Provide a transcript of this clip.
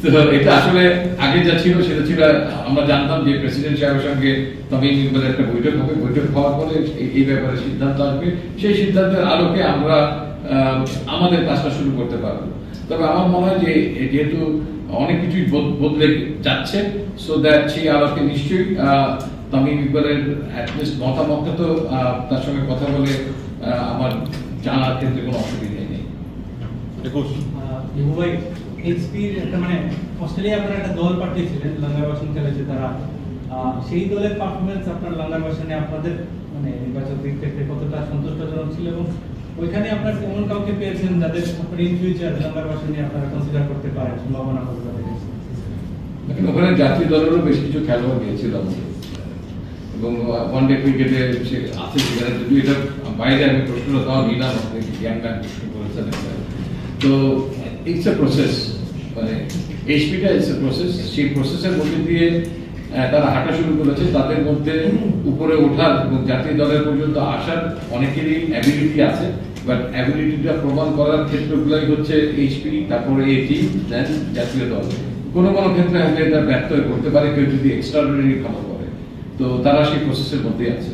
তো এটা আসলে আগে যা ছিল সেটা ছিল আমরা জানতাম যে প্রেসিডেন্ট সাহেবের সঙ্গে তামিম ইকবালের একটা বৈঠক হবে, বৈঠক হওয়ার পরে এই ব্যাপারে সিদ্ধান্ত আসবে, সেই সিদ্ধান্তের আলোকে আমরা আমাদের কাজটা শুরু করতে পারবো। তবে আমার মনে হয় যে যেহেতু অনেক কিছুই বদলে যাচ্ছে, সো দ্যাট সেই আলোকে নিশ্চয়ই তামিম ইকবালের অ্যাটলিস্ট মতামতটা তো তার সঙ্গে কথা বলে আমার জানার ক্ষেত্রে কোনো অসুবিধা নেই। মানে অস্ট্রেলিয়া আপনারা একটা দল পাঠিয়েছিলেন, লাঙ্গারবাসন খেলেছে তারা, সেই দলের পারফরমেন্স আপনার লাঙ্গারবাসনে আপনাদের মানে নির্বাচক দিক থেকে কতটা সন্তুষ্টজনক ছিল, এবং ওইখানে আপনার এমন কাউকে পেয়েছেন যাদের আপনার ইন ফিউচার লাঙ্গারবাসনে আপনারা কনসিডার করতে পারেন, সম্ভাবনা কতটা দেখেছেন? দেখেন, ওখানে জাতীয় দলেরও বেশ কিছু খেলোয়াড় গিয়েছিল এবং ওয়ানডে ক্রিকেটে সে আছে, সেখানে যদি এটা বাইরে আমি প্রশ্নটা তাও নিলাম, আপনি জ্ঞান প্রশ্ন করেছেন। তো ইটস এ প্রসেস, মানে এইচপিটা ইটস এ প্রসেস, সেই প্রসেসের মধ্যে দিয়ে তারা হাঁটা শুরু করেছে। তাদের মধ্যে উপরে ওঠার এবং জাতীয় দলের পর্যন্ত আসার অনেকেরই অ্যাবিলিটি আছে, বাট অ্যাবিলিটিটা প্রমাণ করার ক্ষেত্রগুলোই হচ্ছে এইচপি, তারপরে এই টিম, দেন জাতীয় দল। কোনো কোনো ক্ষেত্রে হয়তো এটা ব্যর্থ হয়ে পড়তে পারে কেউ যদি এক্সট্রাঅর্ডিনারি ভালো করে, তো তারা সেই প্রসেসের মধ্যেই আছে।